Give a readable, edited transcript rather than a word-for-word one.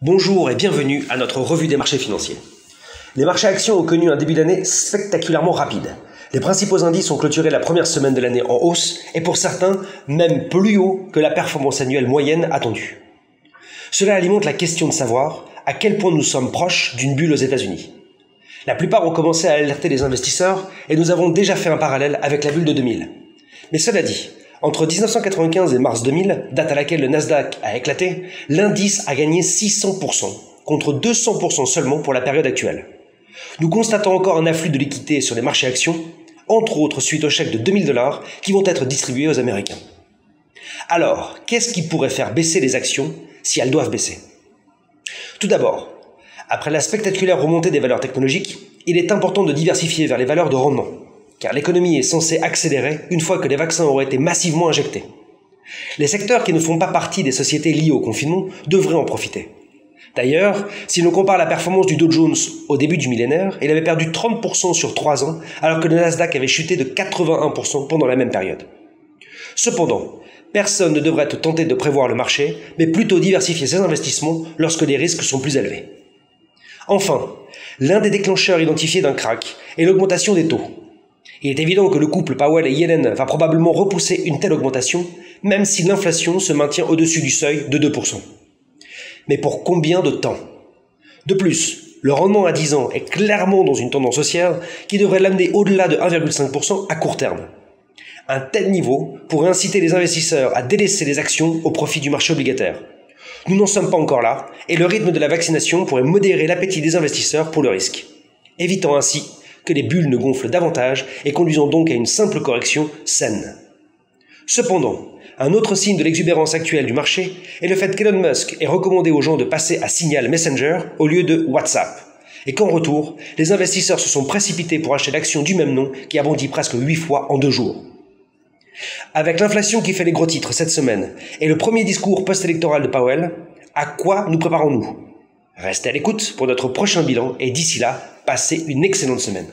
Bonjour et bienvenue à notre revue des marchés financiers. Les marchés actions ont connu un début d'année spectaculairement rapide. Les principaux indices ont clôturé la première semaine de l'année en hausse et pour certains, même plus haut que la performance annuelle moyenne attendue. Cela alimente la question de savoir à quel point nous sommes proches d'une bulle aux États-Unis. La plupart ont commencé à alerter les investisseurs et nous avons déjà fait un parallèle avec la bulle de 2000. Mais cela dit, entre 1995 et mars 2000, date à laquelle le Nasdaq a éclaté, l'indice a gagné 600%, contre 200% seulement pour la période actuelle. Nous constatons encore un afflux de liquidités sur les marchés actions, entre autres suite au chèque de 2000 $ qui vont être distribués aux Américains. Alors, qu'est-ce qui pourrait faire baisser les actions si elles doivent baisser ? Tout d'abord, après la spectaculaire remontée des valeurs technologiques, il est important de diversifier vers les valeurs de rendement, car l'économie est censée accélérer une fois que les vaccins auraient été massivement injectés. Les secteurs qui ne font pas partie des sociétés liées au confinement devraient en profiter. D'ailleurs, si l'on compare la performance du Dow Jones au début du millénaire, il avait perdu 30% sur 3 ans, alors que le Nasdaq avait chuté de 81% pendant la même période. Cependant, personne ne devrait être tenté de prévoir le marché, mais plutôt diversifier ses investissements lorsque les risques sont plus élevés. Enfin, l'un des déclencheurs identifiés d'un krach est l'augmentation des taux. Il est évident que le couple Powell et Yellen va probablement repousser une telle augmentation, même si l'inflation se maintient au-dessus du seuil de 2%. Mais pour combien de temps ? De plus, le rendement à 10 ans est clairement dans une tendance haussière qui devrait l'amener au-delà de 1,5% à court terme. Un tel niveau pourrait inciter les investisseurs à délaisser les actions au profit du marché obligataire. Nous n'en sommes pas encore là, et le rythme de la vaccination pourrait modérer l'appétit des investisseurs pour le risque, évitant ainsi que les bulles ne gonflent davantage et conduisant donc à une simple correction saine. Cependant, un autre signe de l'exubérance actuelle du marché est le fait qu'Elon Musk ait recommandé aux gens de passer à Signal Messenger au lieu de WhatsApp, et qu'en retour, les investisseurs se sont précipités pour acheter l'action du même nom qui a bondi presque 8 fois en 2 jours. Avec l'inflation qui fait les gros titres cette semaine et le premier discours post-électoral de Powell, à quoi nous préparons-nous ? Restez à l'écoute pour notre prochain bilan et d'ici là, passez une excellente semaine.